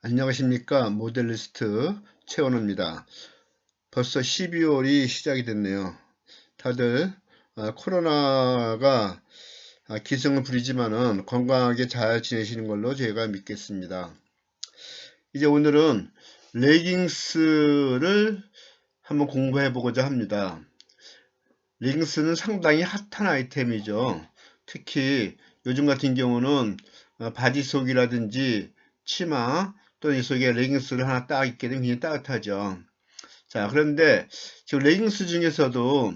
안녕하십니까. 모델리스트 최원호입니다. 벌써 12월이 시작이 됐네요. 다들 코로나가 기승을 부리지만은 건강하게 잘 지내시는 걸로 제가 믿겠습니다. 이제 오늘은 레깅스를 한번 공부해 보고자 합니다. 레깅스는 상당히 핫한 아이템이죠. 특히 요즘 같은 경우는 바지속이라든지 치마 또는 이 속에 레깅스를 하나 딱 입게 되면 굉장히 따뜻하죠. 자, 그런데 지금 레깅스 중에서도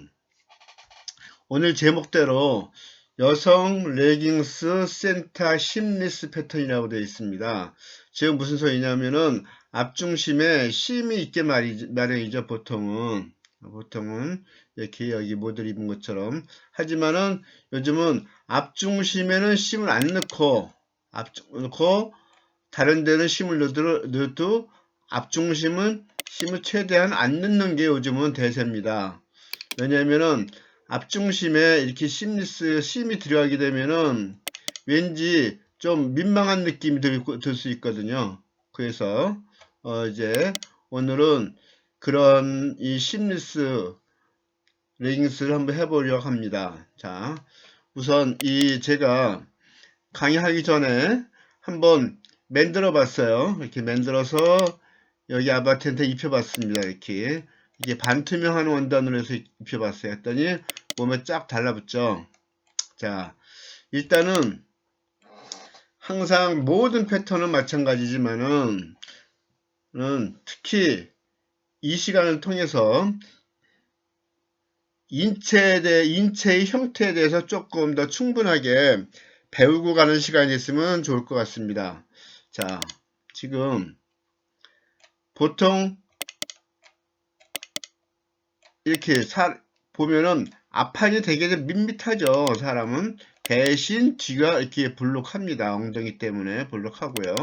오늘 제목대로 여성 레깅스 센터 심리스 패턴이라고 되어 있습니다. 지금 무슨 소리냐면은 앞중심에 심이 있게 마련이죠. 보통은 이렇게 여기 모델 입은 것처럼. 하지만은 요즘은 앞중심에는 심을 안 넣고 다른 데는 심을 넣어도 앞중심은 심을 최대한 안 넣는 게 요즘은 대세입니다. 왜냐면은 앞중심에 이렇게 심이 들어가게 되면은 왠지 좀 민망한 느낌이 들 수 있거든요. 그래서 이제 오늘은 그런 이 심리스 레깅스를 한번 해보려고 합니다. 자, 우선 제가 강의하기 전에 한번 만들어 봤어요. 이렇게 만들어서 여기 아바트한테 입혀봤습니다. 이게 반투명한 원단으로 해서 입혀봤어요. 했더니 몸에 쫙 달라붙죠. 자, 일단은 항상 모든 패턴은 마찬가지지만은 특히 이 시간을 통해서 인체의 형태에 대해서 조금 더 충분하게 배우고 가는 시간이 있으면 좋을 것 같습니다. 자, 지금 보통 이렇게 보면은 앞판이 되게 밋밋하죠. 사람은 대신 뒤가 이렇게 볼록합니다. 엉덩이 때문에 볼록하고요.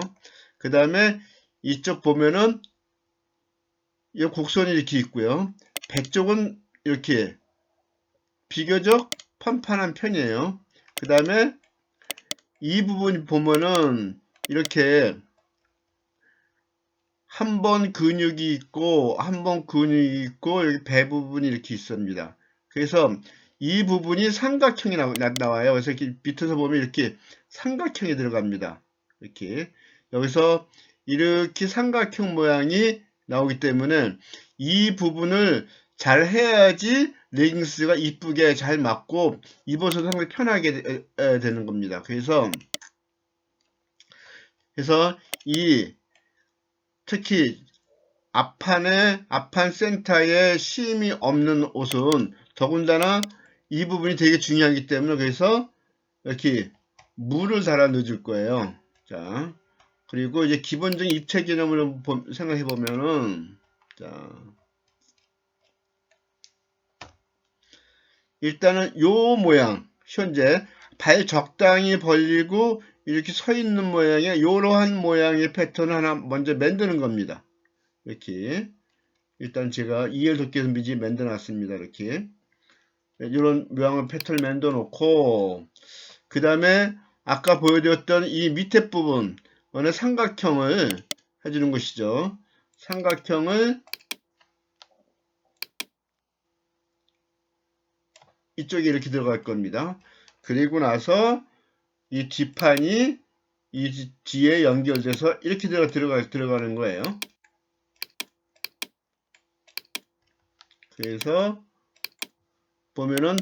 그 다음에 이쪽 보면은 이 곡선이 이렇게 있고요. 배 쪽은 이렇게 비교적 판판한 편이에요. 그 다음에 이 부분 보면은 이렇게 한 번 근육이 있고 한 번 근육이 있고 여기 배 부분이 이렇게 있습니다. 그래서 이 부분이 삼각형이 나와요. 그래서 이렇게 밑에서 보면 이렇게 삼각형이 들어갑니다. 이렇게 여기서 이렇게 삼각형 모양이 나오기 때문에 이 부분을 잘 해야지 레깅스가 이쁘게 잘 맞고 입어서 상당히 편하게 되는 겁니다. 그래서 특히 앞판 센터에 심이 없는 옷은 더군다나 이 부분이 되게 중요하기 때문에 그래서 이렇게 물을 달아 넣어줄 거예요. 자, 그리고 이제 기본적인 입체 개념을 생각해 보면은 자, 일단은 요 모양 현재 발 적당히 벌리고 이렇게 서 있는 모양의 요러한 모양의 패턴을 하나 먼저 만드는 겁니다. 이렇게 일단 제가 이해를 돕기 위해서 미리 만들어 놨습니다. 이렇게 이런 모양의 패턴을 만들어 놓고 그 다음에 아까 보여드렸던 이 밑에 부분 어느 삼각형을 해주는 것이죠. 삼각형을 이쪽에 이렇게 들어갈 겁니다. 그리고 나서 이 뒷판이 이 뒤에 연결돼서 이렇게 들어가는 거예요. 그래서 보면은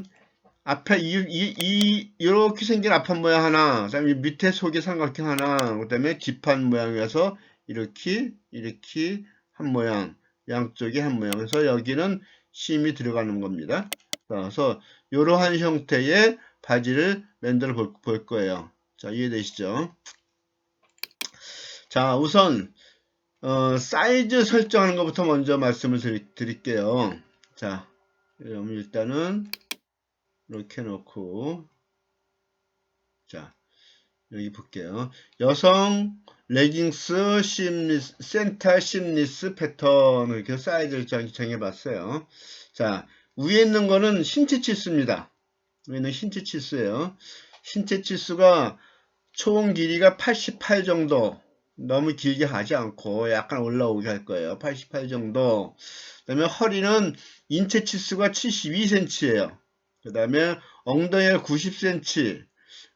앞에 이렇게 생긴 앞판 모양 하나, 그 다음에 밑에 속에 삼각형 하나, 그 다음에 뒷판 모양이어서 이렇게 한 모양, 양쪽에 한 모양. 그래서 여기는 심이 들어가는 겁니다. 그래서 이러한 형태의 바지를 만들어 볼 거예요. 자, 이해되시죠? 자, 우선 사이즈 설정하는 것부터 먼저 말씀을 드릴게요. 자, 그러면 일단은 이렇게 놓고 자 여기 볼게요. 여성 레깅스 센터 심리스 패턴 이렇게 사이즈를 정해봤어요. 자, 위에 있는 거는 신체 치수입니다. 위에는 신체 치수예요. 신체 치수가 총 길이가 88 정도 너무 길게 하지 않고 약간 올라오게 할 거예요. 88 정도. 그 다음에 허리는 인체 치수가 72cm예요. 그 다음에 엉덩이가 90cm. 그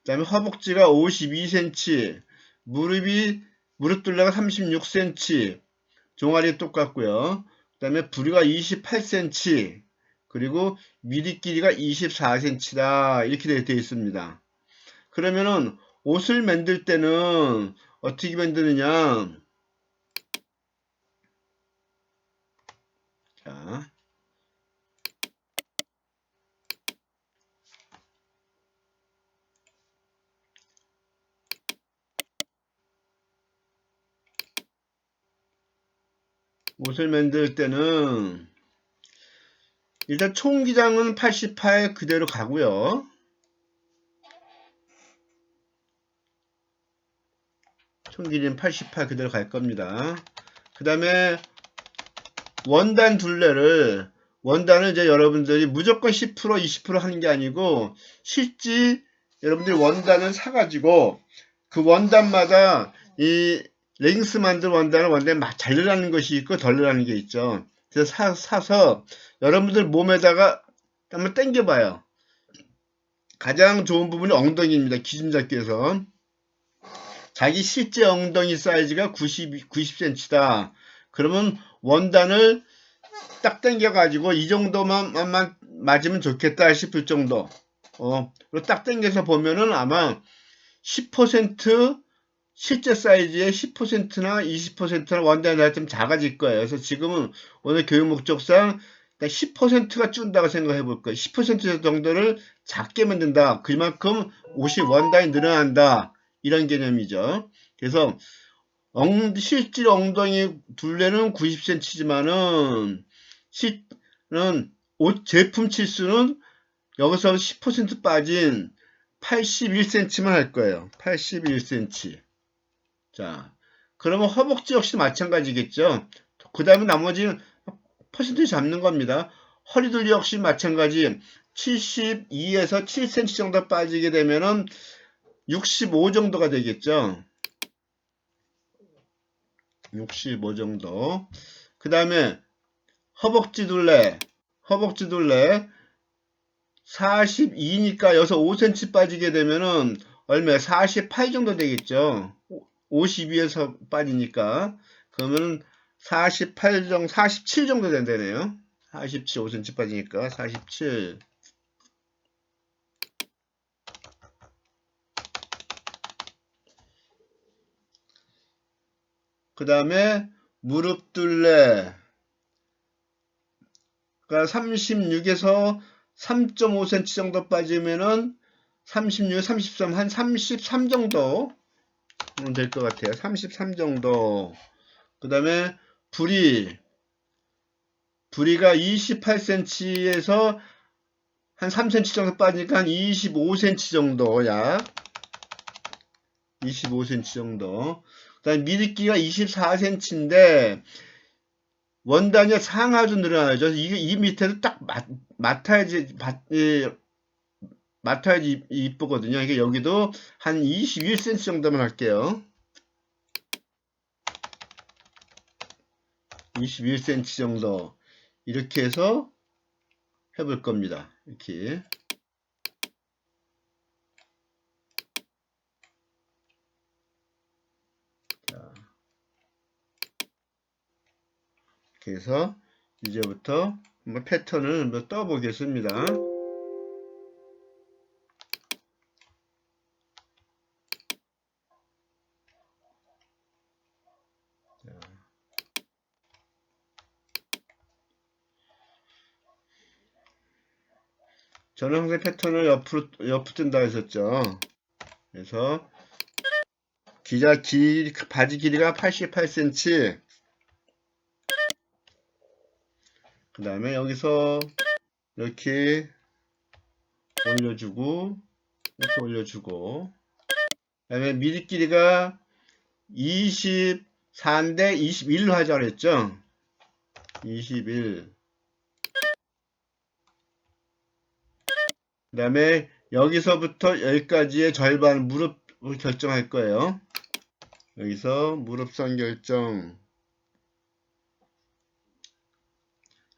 다음에 허벅지가 52cm. 무릎 둘레가 36cm. 종아리 똑같고요. 그 다음에 부리가 28cm. 그리고 미리 길이가 24cm다. 이렇게 되어 있습니다. 그러면은 옷을 만들 때는 어떻게 만드느냐? 자, 옷을 만들 때는 일단 총기장은 88 그대로 가고요. 총기는 88 그대로 갈 겁니다. 그 다음에 원단을 이제 여러분들이 무조건 10% 20% 하는 게 아니고 실제 여러분들이 원단을 사가지고 그 원단마다 이 레깅스 만든 원단을 잘 늘어나는 것이 있고 덜 늘어나는 게 있죠. 그래서 사서 여러분들 몸에다가 한번 당겨봐요. 가장 좋은 부분이 엉덩이입니다. 기준 잡기 위해서. 자기 실제 엉덩이 사이즈가 90cm다. 그러면 원단을 딱 당겨가지고 이 정도만 맞으면 좋겠다 싶을 정도. 그리고 딱 당겨서 보면은 아마 10% 실제 사이즈의 10%나 20%나 원단이 좀 작아질 거예요. 그래서 지금은 오늘 교육 목적상 10%가 준다고 생각해 볼 거예요. 10% 정도를 작게 만든다. 그만큼 옷이 원단이 늘어난다. 이런 개념이죠. 그래서 실제 엉덩이 둘레는 90cm지만은 옷 제품 치수는 여기서 10% 빠진 81cm만 할 거예요. 81cm. 자, 그러면 허벅지 역시 마찬가지겠죠. 그 다음에 나머지는 퍼센트 잡는 겁니다. 허리둘리 역시 마찬가지 72에서 7cm 정도 빠지게 되면은 65 정도가 되겠죠. 65 정도. 그 다음에 허벅지 둘레 42니까 여기서 5cm 빠지게 되면은 얼마 48 정도 되겠죠. 52에서 빠지니까 그러면 48 정도 47 정도 된다네요. 47 5cm 빠지니까 47. 그 다음에 무릎 둘레 그러니까 36에서 3.5cm 정도 빠지면은 36, 33, 한 33 정도 될 것 같아요. 33 정도. 그 다음에 부리가 28cm에서 한 3cm 정도 빠지니까 한 25cm 정도 약 25cm 정도. 그 다음에 미리끼가 24cm인데 원단이 상하도 늘어나죠. 이 밑에도 딱 맡아야지 이쁘거든요. 이게 여기도 한 21cm 정도만 할게요. 21cm 정도 이렇게 해서 해볼 겁니다. 이렇게. 자, 이렇게 해서 이제부터 한번 패턴을 한번 떠보겠습니다. 저는 항상 패턴을 옆으로 뜬다 했었죠. 그래서 바지 길이가 88cm. 그 다음에 여기서 이렇게 올려주고, 이렇게 올려주고, 그 다음에 미리 길이가 24인데 21로 하자 그랬죠? 21. 그 다음에 여기서부터 여기까지의 절반 무릎을 결정할 거예요. 여기서 무릎선 결정,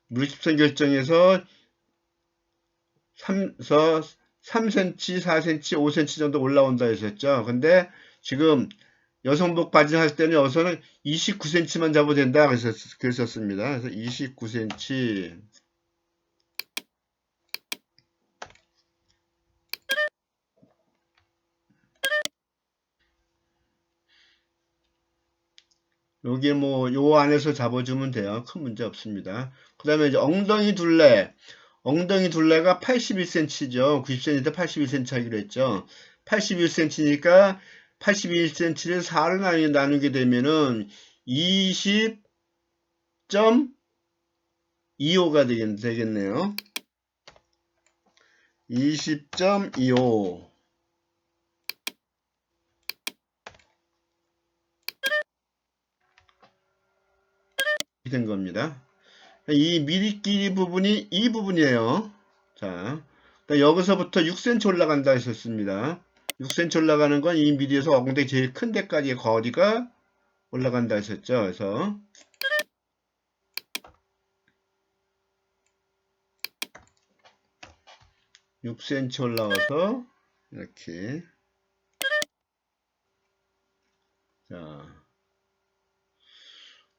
무릎선 결정에서 3cm, 4cm, 5cm 정도 올라온다 했었죠. 근데 지금 여성복 바지 할 때는 여기서는 29cm만 잡아도 된다 그랬었습니다. 그래서 29cm. 여기 뭐 요 안에서 잡아주면 돼요. 큰 문제 없습니다. 그 다음에 이제 엉덩이 둘레. 엉덩이 둘레가 81cm죠. 90cm인데 81cm 하기로 했죠. 81cm니까 81cm를 4로 나누게 되면은 20.25가 되겠네요. 20.25. 된 겁니다. 이 미리끼리 부분이 이 부분이에요. 자, 여기서부터 6cm 올라간다 했었습니다. 6cm 올라가는 건 이 미리에서 엉덩이 제일 큰 데까지의 거리가 올라간다 했었죠. 그래서 6cm 올라와서 이렇게, 자,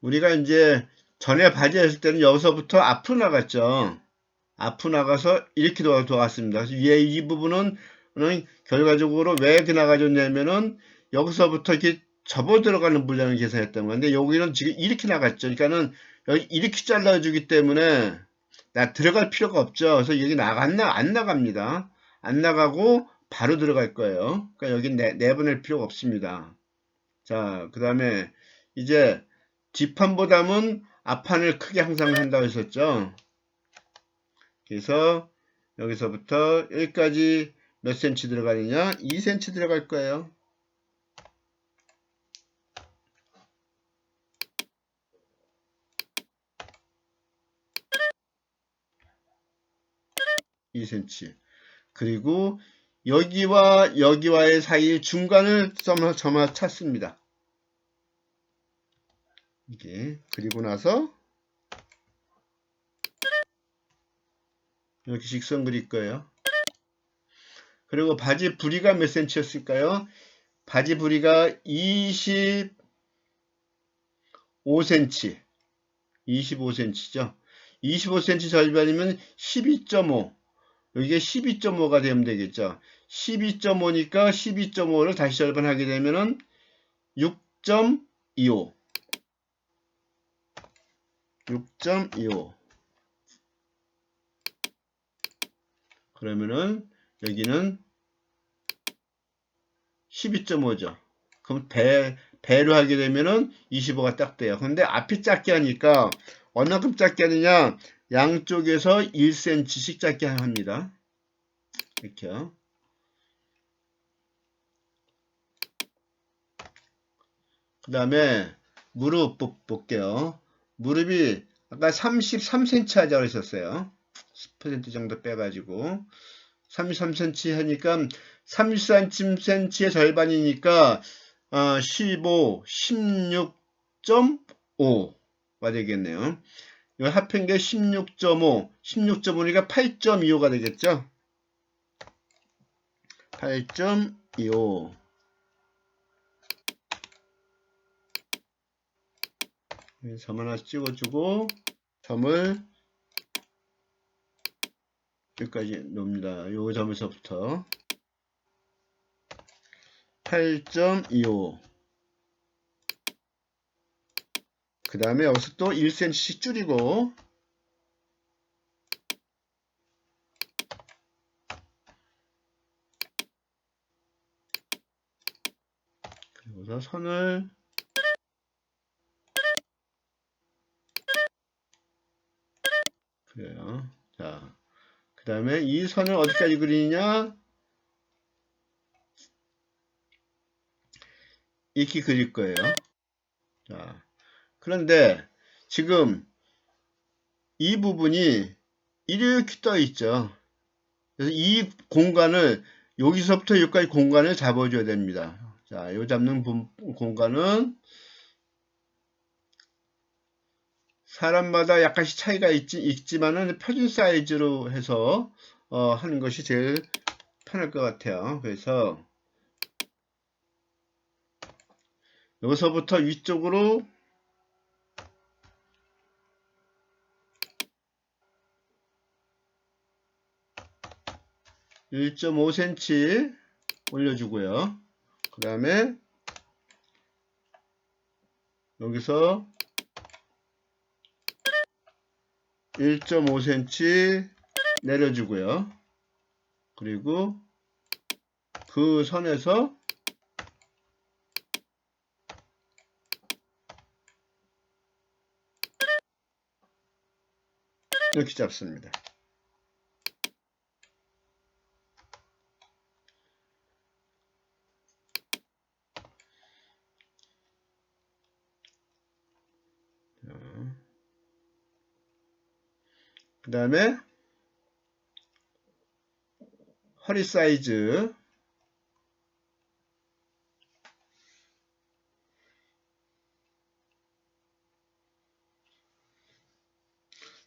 우리가 이제 전에 바지 했을 때는 여기서부터 앞으로 나갔죠. 앞으로 나가서 이렇게 돌아왔습니다. 그래서 위에 이 부분은 결과적으로 왜 이렇게 나가졌냐면은 여기서부터 이렇게 접어 들어가는 분량을 계산했던 건데 여기는 지금 이렇게 나갔죠. 그러니까는 여기 이렇게 잘라주기 때문에 들어갈 필요가 없죠. 그래서 여기 안 나갑니다. 안 나가고 바로 들어갈 거예요. 그러니까 여기 내보낼 필요가 없습니다. 자, 그 다음에 이제 뒷판보다는 앞판을 크게 항상 한다고 했었죠. 그래서 여기서부터 여기까지 몇 cm 들어가느냐? 2cm 들어갈 거예요. 그리고 여기와 여기와의 사이 중간을 점화 찾습니다. 이게 그리고 나서 이렇게 직선 그릴 거예요. 그리고 바지 부리가 몇 cm였을까요? 바지 부리가 25cm. 25cm죠. 25cm 절반이면 12.5. 여기가 12.5가 되면 되겠죠. 12.5니까 12.5를 다시 절반하게 되면은 6.25. 6.25. 그러면은 여기는 12.5죠. 그럼 배로 하게 되면은 25가 딱 돼요. 근데 앞이 작게 하니까 얼마큼 작게 하느냐? 양쪽에서 1cm씩 작게 합니다. 이렇게요. 그 다음에 무릎 볼게요. 무릎이 아까 33cm 하자고 했었어요. 10% 정도 빼가지고 33cm 하니까 33cm의 절반이니까 15, 16.5가 되겠네요. 이 합한 게 16.5, 16.5니까 8.25가 되겠죠. 8.25. 점 하나 찍어주고 점을 여기까지 놓습니다. 요 점에서부터 8.25. 그 다음에 여기서 또 1cm씩 줄이고 그리고서 선을 그래요. 자, 그 다음에 이 선을 어디까지 그리느냐? 이렇게 그릴 거예요. 자, 그런데 지금 이 부분이 이렇게 떠 있죠. 그래서 이 공간을 여기서부터 여기까지 공간을 잡아줘야 됩니다. 자, 요 잡는 공간은 사람마다 약간씩 차이가 있지만은 표준 사이즈로 해서 하는 것이 제일 편할 것 같아요. 그래서 여기서부터 위쪽으로 1.5cm 올려주고요. 그 다음에 여기서 1.5cm 내려주고요. 그리고 그 선에서 이렇게 잡습니다. 그 다음에 허리 사이즈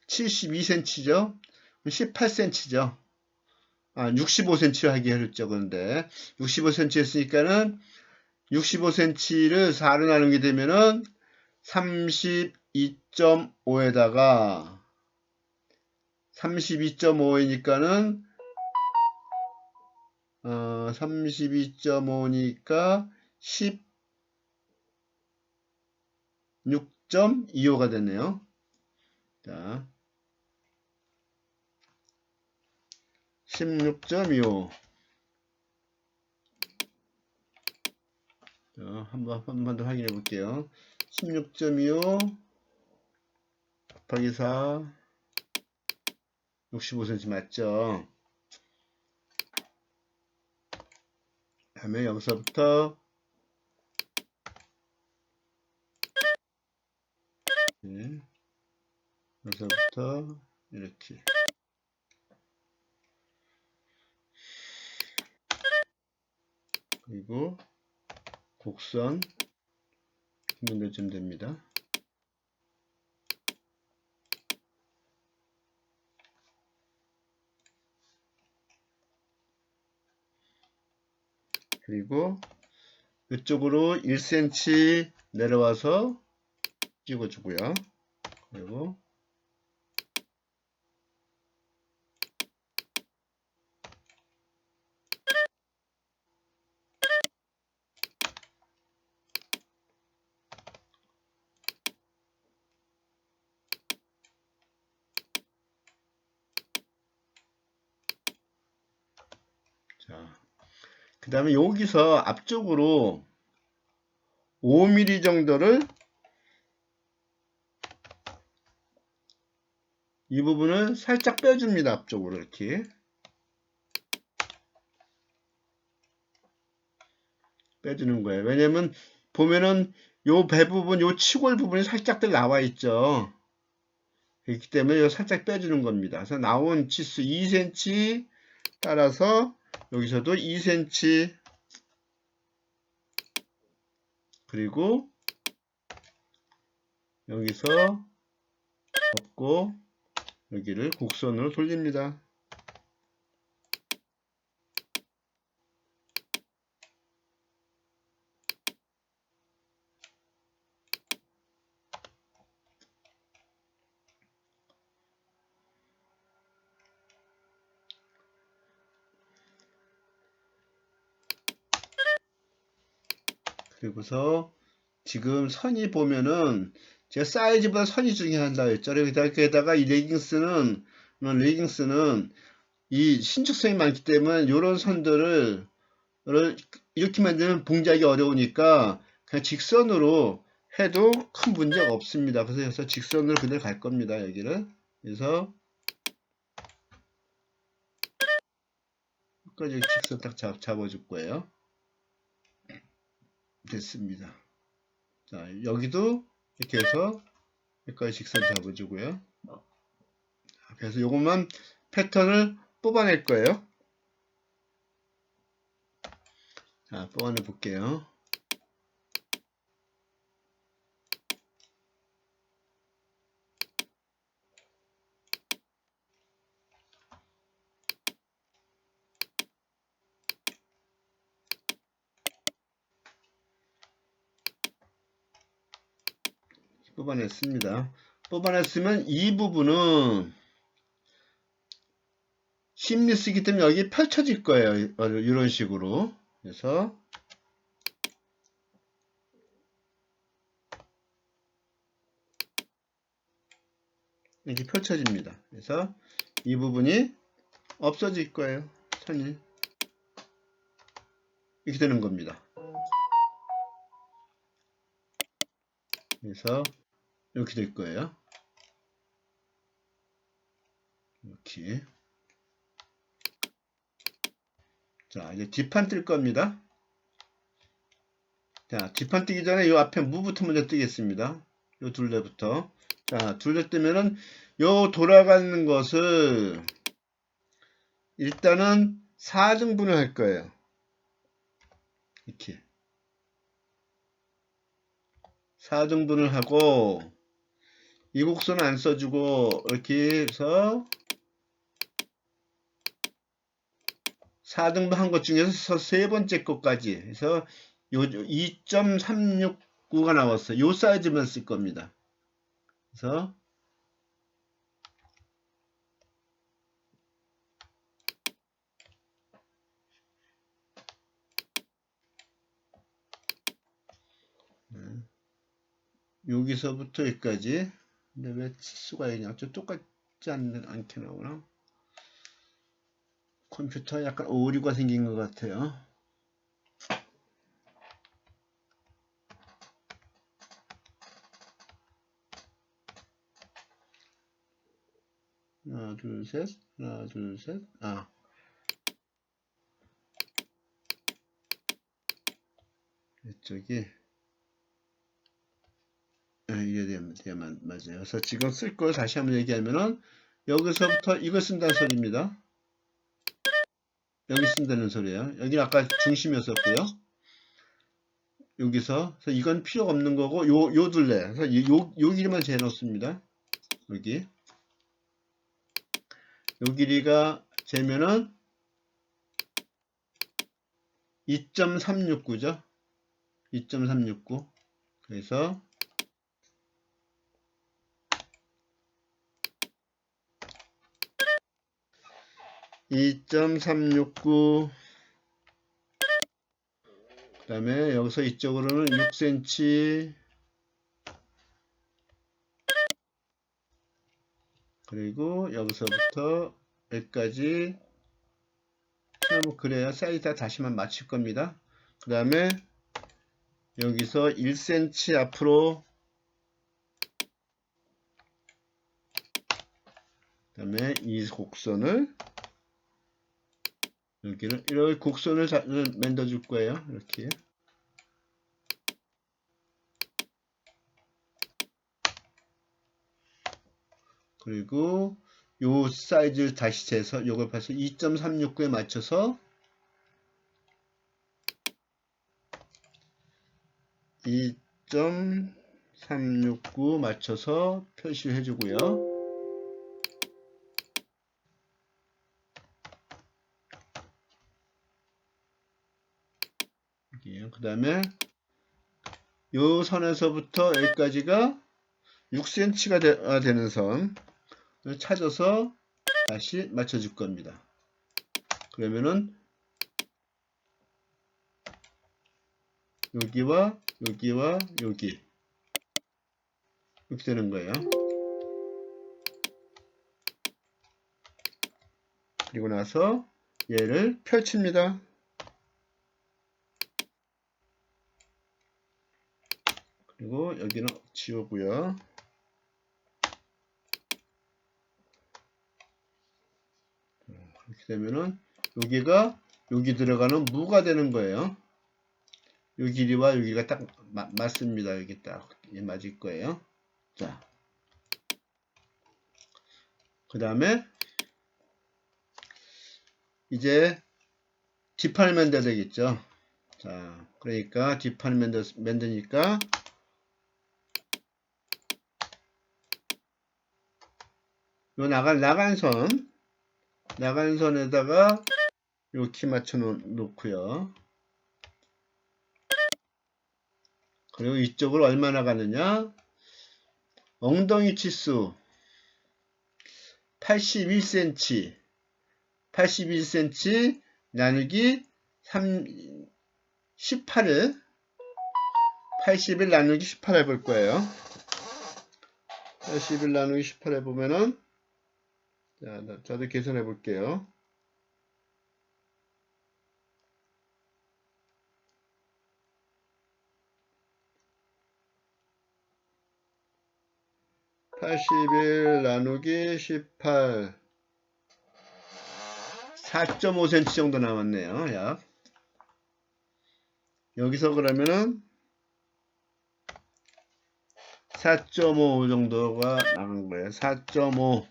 72cm죠. 18cm죠. 65cm 하기 했죠. 그런데 65cm 했으니까는 65cm를 4로 나누게 되면은 32.5에다가 32.5이니까는 32.5니까 16.25가 되네요. 자, 16.25. 한 번 더 확인해 볼게요. 16.25 곱하기 4 65cm 맞죠? 다음에 여기서부터 여기서부터 이렇게 그리고 곡선 만들어주면 됩니다. 그리고 이쪽으로 1cm 내려와서 찍어주고요. 그리고 자, 그 다음에 여기서 앞쪽으로 5mm 정도를 이 부분을 살짝 빼줍니다. 앞쪽으로 이렇게 빼주는 거예요. 왜냐면 보면은 요 배 부분, 요 치골 부분이 살짝들 나와 있죠. 그렇기 때문에 요 살짝 빼주는 겁니다. 그래서 나온 치수 2cm 따라서 여기서도 2cm 그리고 여기서 접고 여기를 곡선으로 돌립니다. 그리고서 지금 선이 보면은 제가 사이즈보다 선이 중요한다 했죠. 게다가 이 레깅스는 이 신축성이 많기 때문에 이런 선들을 이렇게 만들면 봉제하기 어려우니까 그냥 직선으로 해도 큰 문제가 없습니다. 그래서 직선으로 그대로 갈 겁니다. 여기를. 그래서 끝까지 직선 딱 잡아줄 거예요. 됐습니다. 자, 여기도 이렇게 해서 여기까지 직선 잡아주고요. 그래서 요것만 패턴을 뽑아낼 거예요. 자, 뽑아내 볼게요. 뽑아냈습니다. 뽑아냈으면 이 부분은 심리스기 때문에 여기 펼쳐질 거예요. 이런 식으로. 그래서 이렇게 펼쳐집니다. 그래서 이 부분이 없어질 거예요. 선이 이렇게 되는 겁니다. 그래서 이렇게 될 거예요. 이렇게. 자, 이제 뒷판 뜰 겁니다. 자, 뒷판 뜨기 전에 이 앞에 무부터 먼저 뜨겠습니다. 요 둘레부터. 자, 둘레 뜨면은 요 돌아가는 것을 일단은 4등분을 할 거예요. 이렇게 4등분을 하고 이 곡선은 안 써주고 이렇게 해서 4등분 한 것 중에서 세 번째 것까지 해서 요 2.369가 나왔어요. 요 사이즈만 쓸 겁니다. 그래서 여기서부터 여기까지. 근데 왜 치수가 그냥 좀 똑같지 않게 나오나? 컴퓨터에 약간 오류가 생긴 것 같아요. 하나, 둘, 셋. 하나, 둘, 셋. 아. 이쪽이. 이게 맞아요. 그래서 지금 쓸 걸 다시 한번 얘기하면은, 여기서부터 이걸 쓴다는 소리입니다. 여기 쓴다는 소리예요. 여기는 아까 중심이었었고요. 여기서. 그래서 이건 필요 없는 거고, 요 둘레. 그래서 요 길이만 재놓습니다. 여기. 요 길이가 재면은 2.369죠. 2.369. 그래서 2.369 그 다음에 여기서 이쪽으로는 6cm 그리고 여기서부터 여기까지 뭐 그래야 사이즈 다 다시만 맞출 겁니다. 그 다음에 여기서 1cm 앞으로 그 다음에 이 곡선을 여기는 이렇게 곡선을 만들어 줄 거예요. 이렇게 그리고 요 사이즈를 다시 재서 요걸 봐서 2.369에 맞춰서 2.369 맞춰서 표시를 해주고요. 그 다음에 요 선에서부터 여기까지가 6cm가 되는 선을 찾아서 다시 맞춰줄 겁니다. 그러면은 여기와 여기와 여기 이렇게 되는 거예요. 그리고 나서 얘를 펼칩니다. 그리고 여기는 지우고요. 이렇게 되면은 여기가 여기 들어가는 무가 되는 거예요. 요 길이와 여기가 딱 맞습니다. 여기 딱 맞을 거예요. 자, 그 다음에 이제 뒷판을 만들어야 되겠죠. 자, 그러니까 뒷판을 만드니까 요 나간 선에다가 이렇게 맞춰 놓고요. 그리고 이쪽을 얼마나 가느냐? 엉덩이 치수 81cm 81cm 나누기 18을 81 나누기 18 해볼 거예요. 81 나누기 18 해보면은 자, 저도 계산해 볼게요. 81 나누기 18 4.5cm 정도 남았네요. 약 여기서 그러면은 4.5 정도가 나간 거예요. 4.5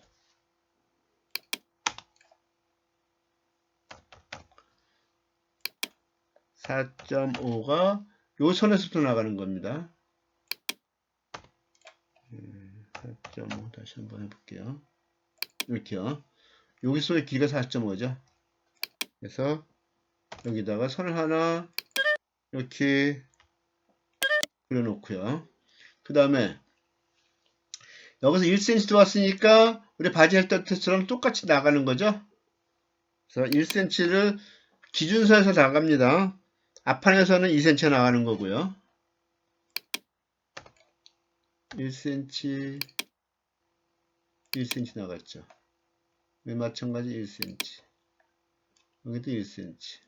4.5가 요 선에서부터 나가는 겁니다. 4.5 다시 한번 해볼게요. 이렇게요. 여기서의 길이가 4.5죠. 그래서 여기다가 선을 하나 이렇게 그려놓고요. 그 다음에 여기서 1cm 들어왔으니까 우리 바지 할 때처럼 똑같이 나가는 거죠. 그래서 1cm를 기준선에서 나갑니다. 앞판에서는 2cm 나가는 거고요. 1cm 1cm 나갔죠. 마찬가지 1cm 여기도 1cm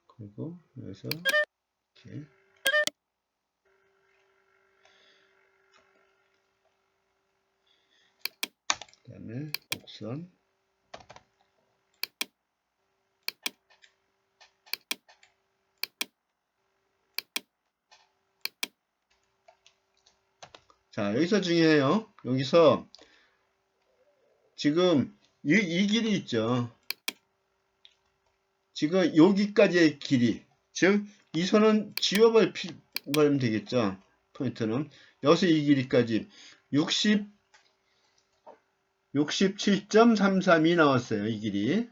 그리고 여기서 이렇게 그 다음에 곡선 자 여기서 중요해요. 여기서 지금 이 길이 있죠. 지금 여기까지의 길이 즉 이 선은 지워버리면 되겠죠. 포인트는 여기서 이 길이까지 67.332 나왔어요. 이 길이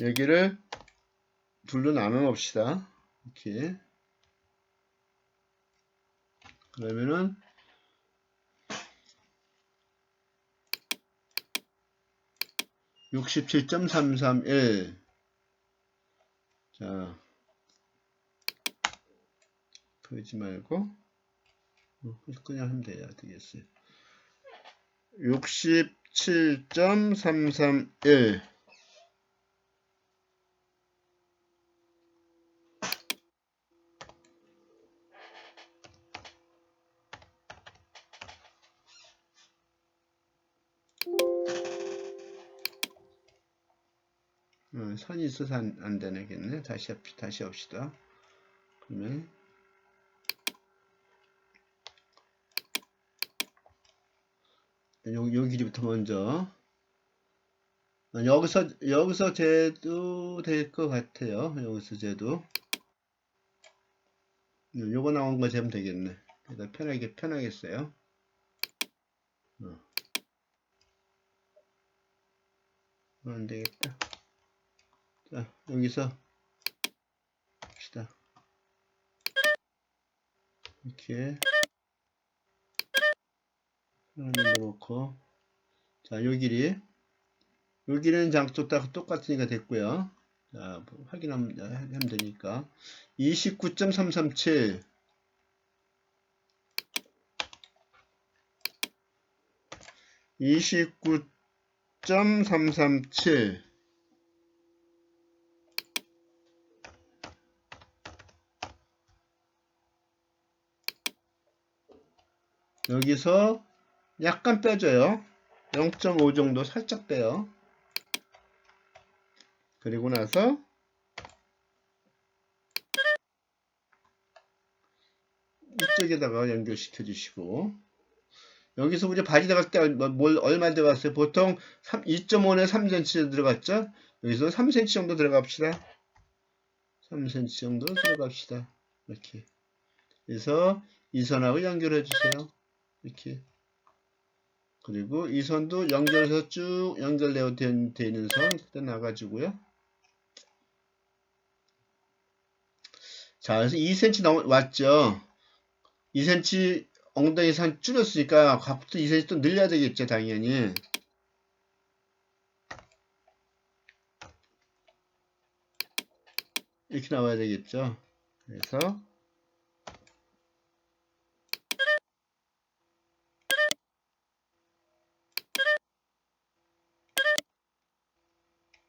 여기를 둘로 나눠 봅시다. 이렇게 그러면은 67.331 자 그러지 말고 그냥 하면 되겠어요. 67.331 선이 있어서 안 되겠네. 다시 합시다. 그러면 요 길이부터 먼저 여기서 재도 될 것 같아요. 여기서 재도 요거 나온 거 재면 되겠네. 그러니까 편하겠어요. 안 되겠다. 자, 여기서 봅시다. 이렇게 하나 넣어놓고 자, 요 길이는 양쪽 다 똑같으니까 됐고요. 자, 하면 되니까 29.337 29.337 여기서 약간 빼줘요. 0.5 정도 살짝 빼요. 그리고 나서 이쪽에다가 연결시켜 주시고 여기서 우리 바지 들어갈 때 얼마 들어갔어요? 보통 2.5에 3cm 들어갔죠? 여기서 3cm 정도 들어갑시다. 3cm 정도 들어갑시다. 이렇게. 그래서 이 선하고 연결해 주세요. 이렇게. 그리고 이 선도 연결해서 쭉 연결되어 있는 선 일단 나가지고요. 자, 그래서 2cm 왔죠. 2cm 엉덩이 산 줄였으니까 값부터 2cm 또 늘려야 되겠죠, 당연히. 이렇게 나와야 되겠죠. 그래서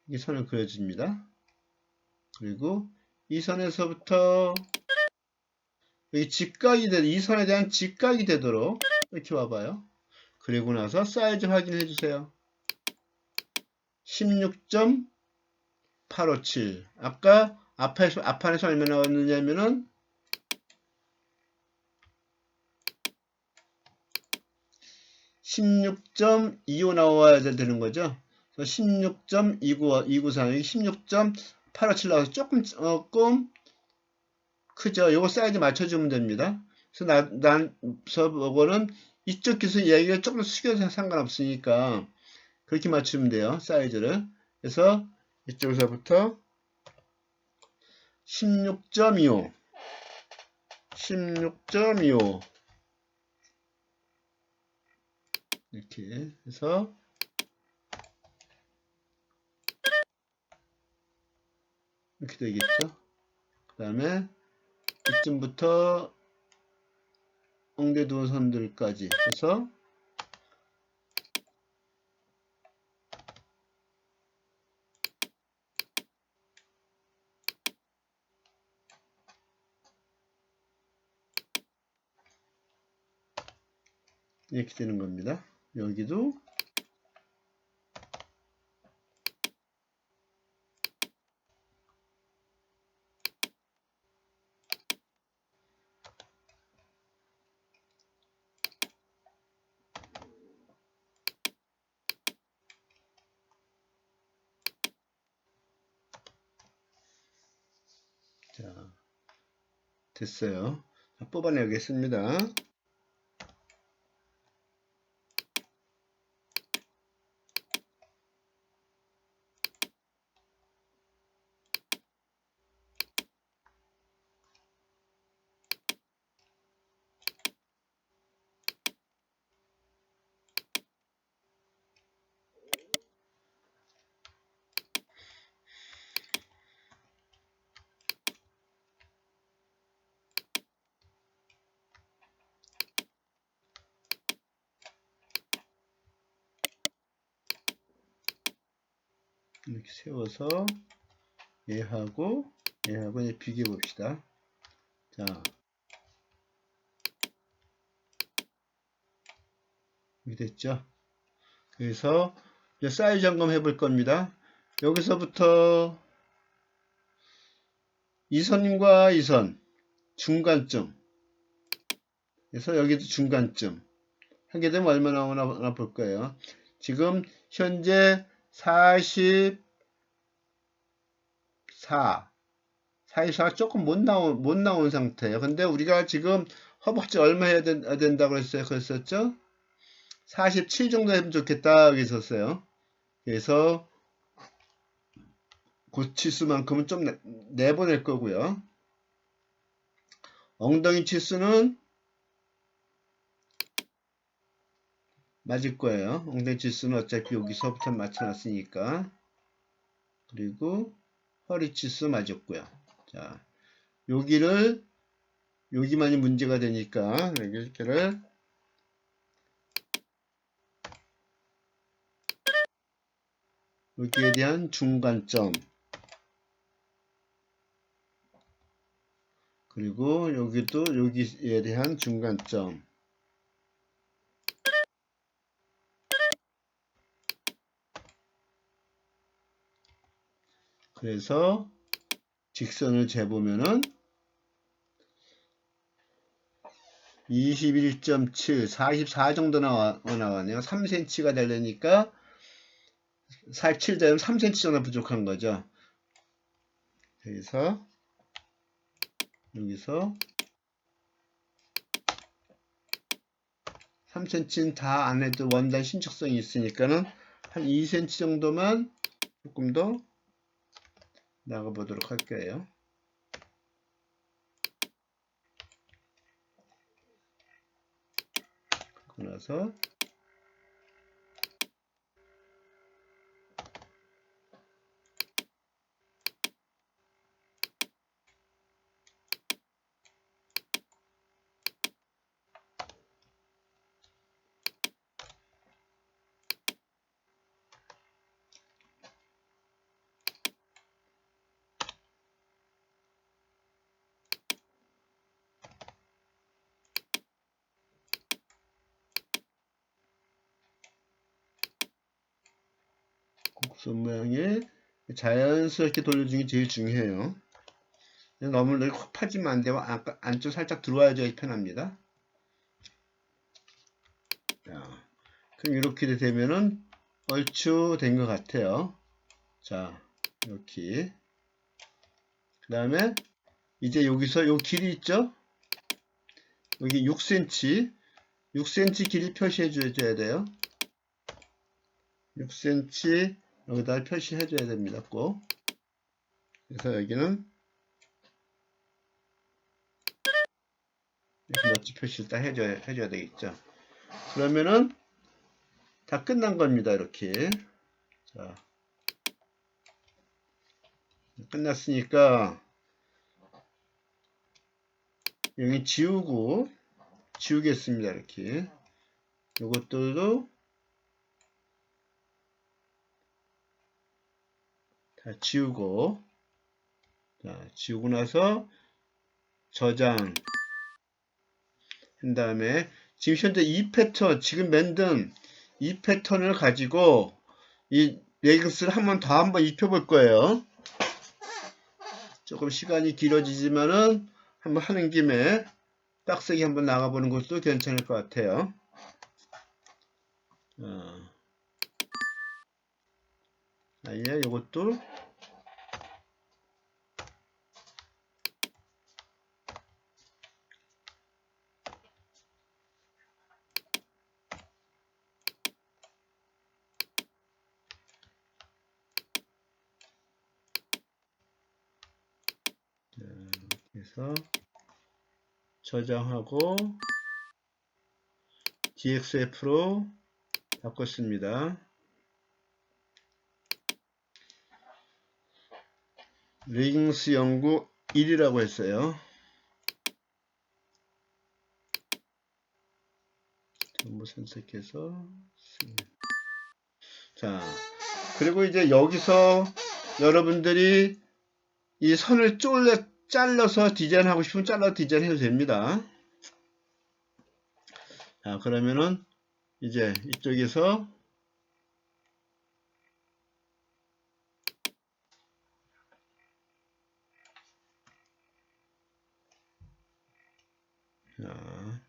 이 선을 그려줍니다. 그리고 이 선에서부터 여기 직각이 이 선에 대한 직각이 되도록 이렇게 와봐요. 그리고 나서 사이즈 확인해 주세요. 16.857. 아까 앞판에서 얼마 나왔느냐면은 16.25 나와야 되는 거죠. 16.294, 16.857 나와서 조금 크죠. 요거 사이즈 맞춰주면 됩니다. 그래서 이거는 이쪽 기술 얘기가 조금 숙여서 상관없으니까 그렇게 맞추면 돼요. 사이즈를. 그래서 이쪽에서부터 16.25 16.25 이렇게 해서 이렇게 되겠죠. 그 다음에 이쯤부터 엉대두 선들까지 해서 이렇게 되는 겁니다. 여기도 자, 됐어요. 자, 뽑아내겠습니다. 이렇게 세워서 얘하고 이제 비교 봅시다. 자, 이렇게 됐죠. 그래서 이제 사이즈 점검 해볼 겁니다. 여기서부터 이 선과 이 선 중간점, 그래서 여기도 중간점 하게 되면 얼마 나오나 볼 거예요. 지금 현재 44가 조금 못 나온 상태예요. 근데 우리가 지금 허벅지 얼마 해야 된다고 그랬었죠? 47 정도 하면 좋겠다 여기 있었어요. 그래서 그 치수만큼은 좀 내보낼 거고요. 엉덩이 치수는 맞을 거예요. 엉덩이 치수는 어차피 여기서부터 맞춰놨으니까. 그리고 허리 치수 맞았고요. 자, 여기만이 문제가 되니까 여기를 여기에 대한 중간점, 그리고 여기도 여기에 대한 중간점, 그래서 직선을 재보면은 21.7, 44 정도 나왔네요. 3cm가 되려니까 47 되면 3cm 정도 부족한 거죠. 그래서 여기서 3cm는 다 안 해도 원단 신축성이 있으니까는 한 2cm 정도만 조금 더 나가보도록 할게요. 그러고 나서 곡선 모양에 자연스럽게 돌려주는 게 제일 중요해요. 너무 확 파지면 안 되고 안쪽 살짝 들어와야지 편합니다. 자, 그럼 이렇게 되면은 얼추 된 것 같아요. 자, 이렇게. 그 다음에 이제 여기서 요 길이 있죠? 여기 6cm, 6cm 길이 표시해 줘야 돼요. 6cm 여기다 표시해 줘야 됩니다. 꼭. 그래서 여기는 이렇게 너치 표시를 딱 해줘야 되겠죠. 그러면은 다 끝난 겁니다. 이렇게. 자, 끝났으니까 여기 지우겠습니다. 이렇게. 요것들도 다 지우고, 자, 지우고 나서 저장 한 다음에 지금 현재 이 패턴, 지금 만든 이 패턴을 가지고 이 레깅스를 한번 입혀볼 거예요. 조금 시간이 길어지지만은 한번 하는 김에 빡세게 한번 나가보는 것도 괜찮을 것 같아요. 아예 요것도 그래서 저장하고 DXF로 바꿨습니다. 레깅스 연구 1이라고 했어요. 전부 선택해서 자, 그리고 이제 여기서 여러분들이 이 선을 잘라서 디자인하고 싶으면 잘라서 디자인해도 됩니다. 자, 그러면은 이제 이쪽에서 자,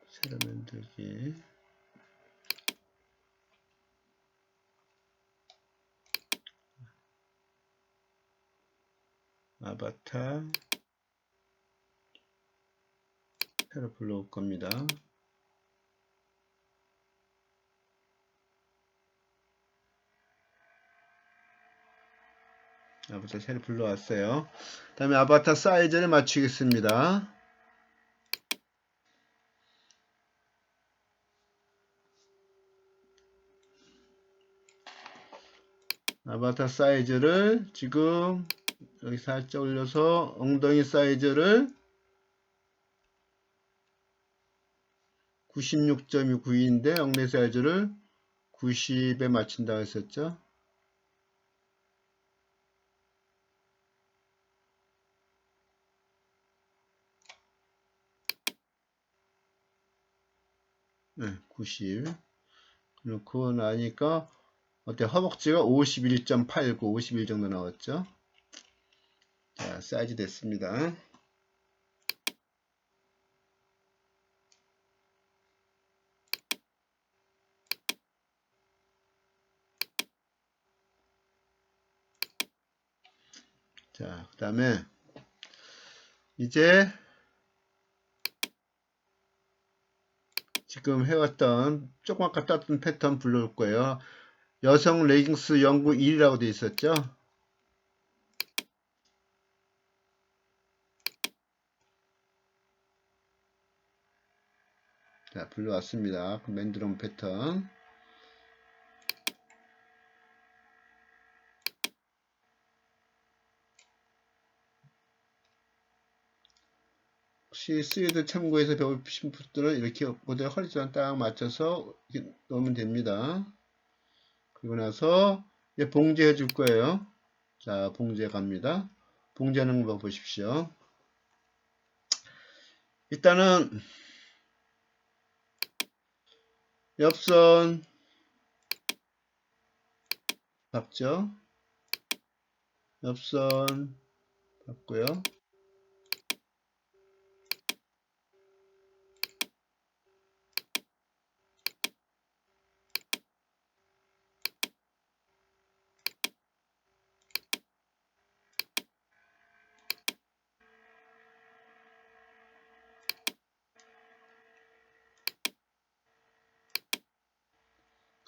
새로 만들기 아바타 새로 불러올 겁니다. 아바타 새로 불러왔어요. 그 다음에 아바타 사이즈를 맞추겠습니다. 아바타 사이즈를 지금 여기 살짝 올려서 엉덩이 사이즈를 96.29인데 엉덩이 사이즈를 90에 맞춘다고 했었죠. 네, 90. 그렇고 나니까 어때? 허벅지가 51.89, 51 정도 나왔죠. 자, 사이즈 됐습니다. 자, 그 다음에 이제 지금 해왔던 조금 아까 땄던 패턴 불러올 거예요. 여성 레깅스 연구 1이라고 되어 있었죠. 자, 불러왔습니다. 맨드롬 패턴. 혹시 스웨드 참고해서 배우신 분들은 이렇게 모델 허리선 딱 맞춰서 이렇게 넣으면 됩니다. 그리고 나서 이제 봉제 해줄 거예요. 자, 봉제 갑니다. 봉제하는 거 보십시오. 일단은 옆선 박죠. 옆선 박고요.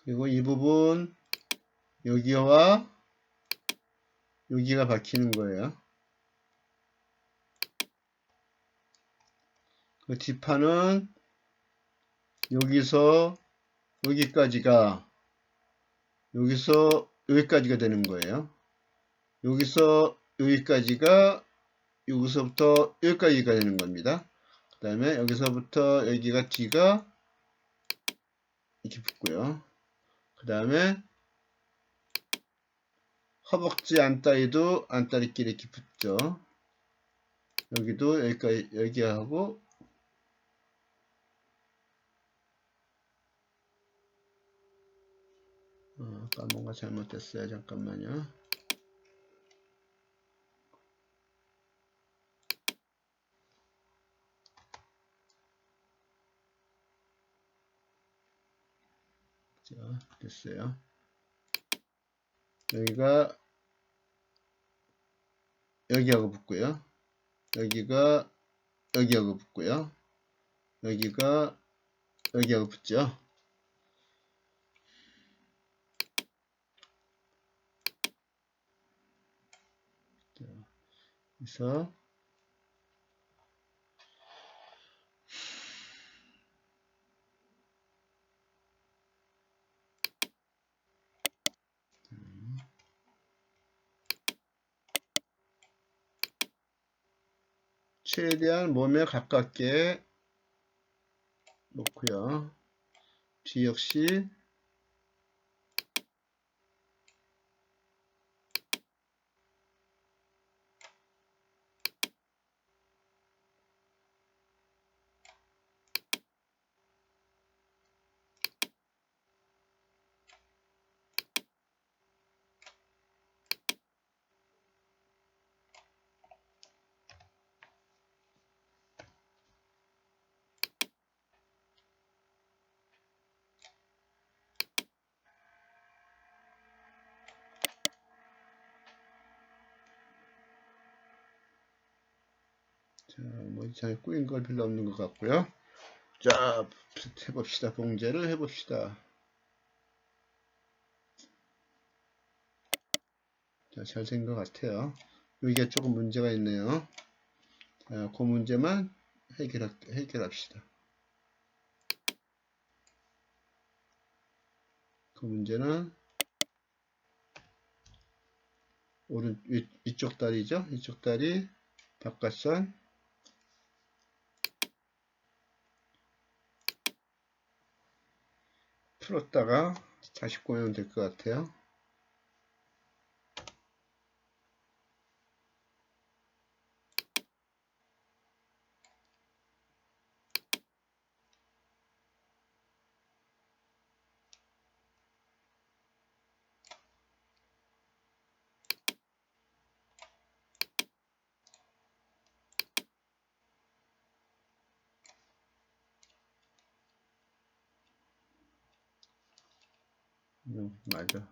그리고 이 부분 여기와 여기가 박히는 거예요. 그 뒷판은 여기서 여기까지가 여기까지가 되는 거예요. 여기서 여기까지가 여기서부터 여기까지가 되는 겁니다. 그 다음에 여기서부터 여기가 뒤가 이렇게 붙고요. 그 다음에 허벅지 안다리도 안다리끼리 이렇게 붙죠. 여기도 여기까지 여기하고 아까 뭔가 잘못됐어요. 잠깐만요. 자, 됐어요. 여기가 여기하고 붙고요. 여기가 여기하고 붙고요. 여기가 여기하고 붙죠. 그래서 최대한 몸에 가깝게 놓고요. 뒤 역시 자, 뭐 잘 꾸인 걸 필요 없는 것 같고요. 자, 해봅시다. 봉제를 해봅시다. 자, 잘 된 것 같아요. 여기가 조금 문제가 있네요. 자, 그 문제만 해결합시다. 그 문제는 위쪽 다리죠. 이쪽 다리 바깥선 풀었다가 다시 꼬면 될 것 같아요. 맞아.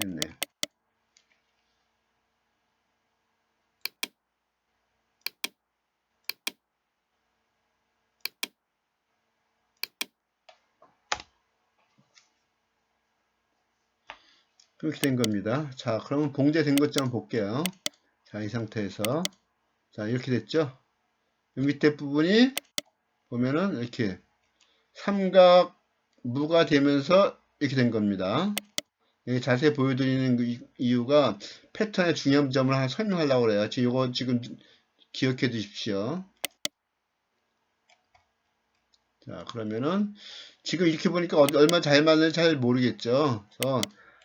됐네. 그렇게 된 겁니다. 자, 그러면 봉제된 것 좀 볼게요. 자, 이 상태에서. 자, 이렇게 됐죠? 이 밑에 부분이 보면은 이렇게 삼각무가 되면서 이렇게 된 겁니다. 여기 자세히 보여드리는 이유가 패턴의 중요한 점을 하나 설명하려고 그래요. 이거 지금 기억해 두십시오. 자, 그러면은 지금 이렇게 보니까 얼마 잘 맞는지 잘 모르겠죠. 그래서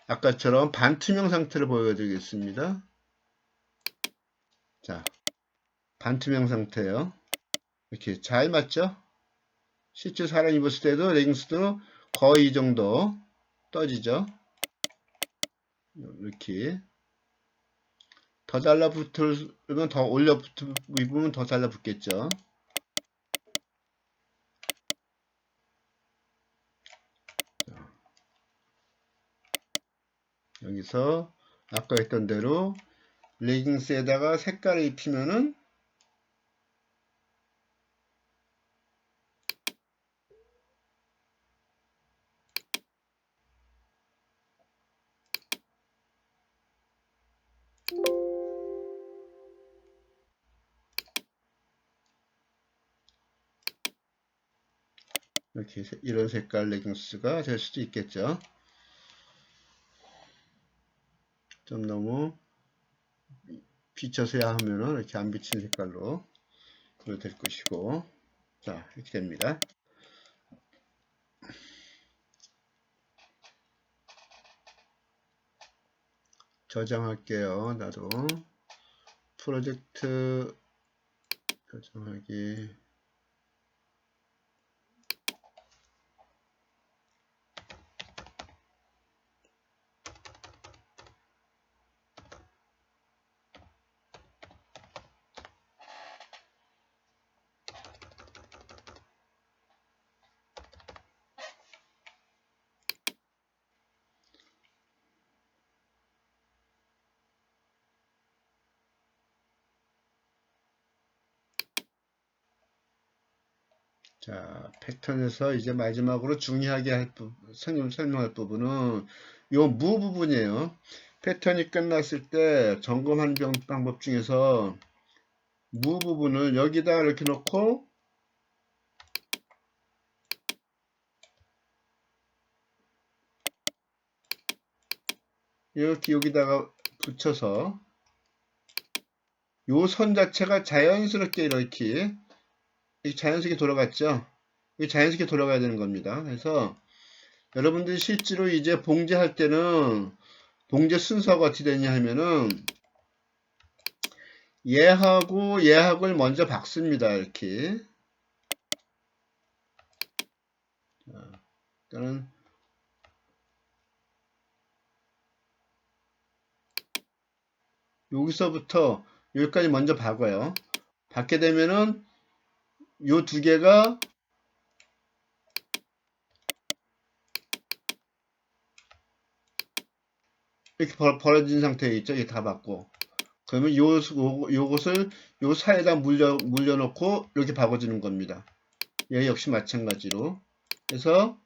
아까처럼 반투명 상태를 보여드리겠습니다. 자, 반투명 상태요. 이렇게 잘 맞죠? 실제 사람 입었을 때도 레깅스도 거의 이 정도 떠지죠. 이렇게 더 달라붙으면 더 입으면 더 달라붙겠죠. 여기서 아까 했던 대로 레깅스에다가 색깔을 입히면은 이렇게 이런 색깔 레깅스가 될 수도 있겠죠. 좀 너무 비춰서야 하면은 이렇게 안 비친 색깔로 될 것이고, 자, 이렇게 됩니다. 저장할게요. 나도 프로젝트 저장하기. 자, 패턴에서 이제 마지막으로 중요하게 설명할 부분은 요 무 부분이에요. 패턴이 끝났을 때 점검하는 방법 중에서 무 부분을 여기다 이렇게 놓고 이렇게 여기다가 붙여서 요 선 자체가 자연스럽게 이렇게 자연스럽게 돌아갔죠. 이게 자연스럽게 돌아가야 되는 겁니다. 그래서 여러분들이 실제로 이제 봉제할 때는 봉제 순서가 어떻게 되냐 하면은 얘하고 얘하고를 먼저 박습니다. 이렇게. 일단은 여기서부터 여기까지 먼저 박아요. 박게 되면은 요 두 개가 이렇게 벌어진 상태에 있죠. 이게 다 박고. 그러면 요것을 요 사이에다 물려놓고 이렇게 박아주는 겁니다. 얘 역시 마찬가지로. 그래서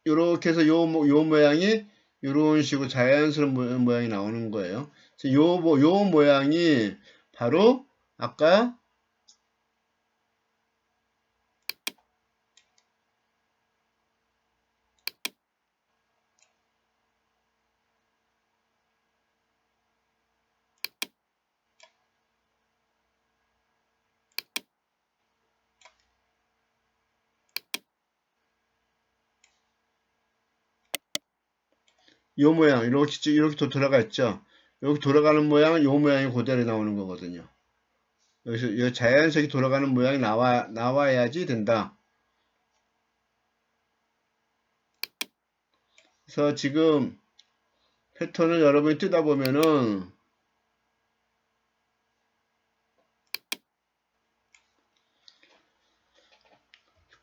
요렇게 해서 요 모양이 요런 식으로 자연스러운 모양이 나오는 거예요. 요 모양이 바로 아까 요 모양 이렇게 또 돌아가 있죠. 여기 돌아가는 모양은 요 모양이 그대로 나오는 거거든요. 여기서 이 자연스럽게 돌아가는 모양이 나와야지 된다. 그래서 지금 패턴을 여러분이 뜯어 보면은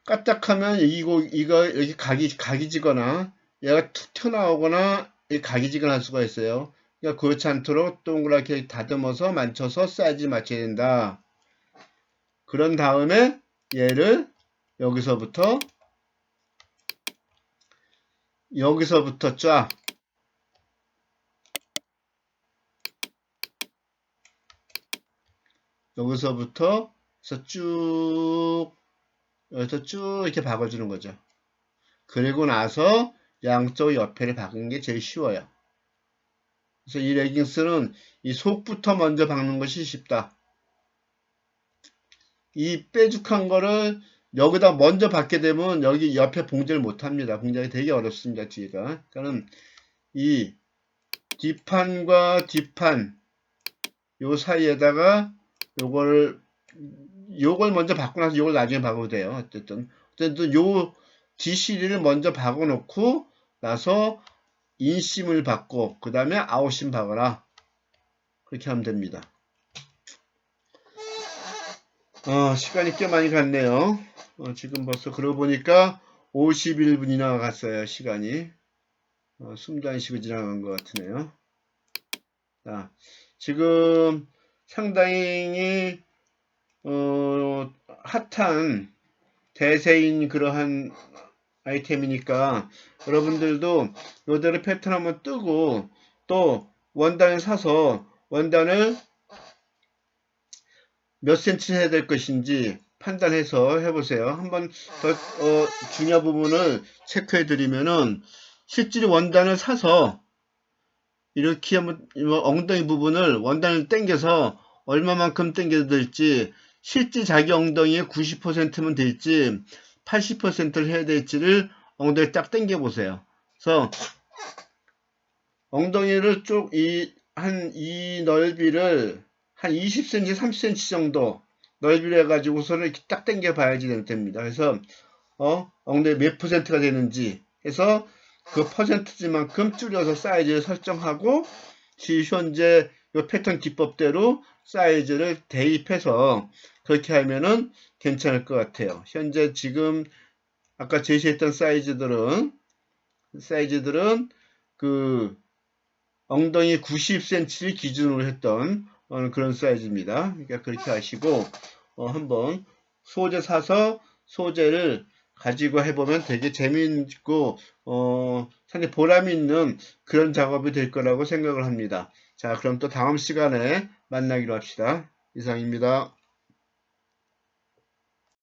까딱하면 이거 이렇게 각이 지거나 얘가 툭 튀어나오거나 각이 지거나 할 수가 있어요. 그러니까 그렇지 않도록 동그랗게 다듬어서 만져서 사이즈 맞춰야 된다. 그런 다음에 얘를 여기서부터 쫙 여기서부터 쭉 여기서 쭉 이렇게 박아주는 거죠. 그리고 나서 양쪽 옆에를 박은 게 제일 쉬워요. 그래서 이 레깅스는 이 속부터 먼저 박는 것이 쉽다. 이 빼죽한 거를 여기다 먼저 박게 되면 여기 옆에 봉제를 못 합니다. 봉제가 되게 어렵습니다. 뒤가. 그러니까 이 뒷판과 뒷판 요 사이에다가 요걸 먼저 박고 나서 요걸 나중에 박아도 돼요. 어쨌든 요 뒷실이를 먼저 박아 놓고 나서 인심을 박고 그 다음에 아웃심 박아라. 그렇게 하면 됩니다. 시간이 꽤 많이 갔네요. 지금 벌써 그러고 보니까 51분이나 갔어요. 시간이. 숨도 안 쉬고 지나간 것 같으네요. 자, 지금 상당히 핫한 대세인 그러한 아이템이니까 여러분들도 요대로 패턴 한번 뜨고 또 원단을 사서 원단을 몇 cm 해야 될 것인지 판단해서 해보세요. 한번 더 중요한 부분을 체크해 드리면은 실제로 원단을 사서 이렇게 한번 엉덩이 부분을 원단을 당겨서 얼마만큼 당겨야 될지 실제 자기 엉덩이의 90%면 될지 80%를 해야 될지를 엉덩이 딱 당겨 보세요. 그래서 엉덩이를 쭉 이 넓이를 한 20cm, 30cm 정도 넓이로 해가지고서는 이렇게 딱 당겨 봐야지 됩니다. 그래서 엉덩이 몇 %가 되는지 해서 그 퍼센트지만큼 줄여서 사이즈를 설정하고 현재 이 패턴 기법대로 사이즈를 대입해서 그렇게 하면은 괜찮을 것 같아요. 현재 지금 아까 제시했던 사이즈들은 그 엉덩이 90cm를 기준으로 했던 그런 사이즈입니다. 그러니까 그렇게 하시고 한번 소재 사서 소재를 가지고 해보면 되게 재미있고 상당히 보람이 있는 그런 작업이 될 거라고 생각을 합니다. 자, 그럼 또 다음 시간에 만나기로 합시다. 이상입니다.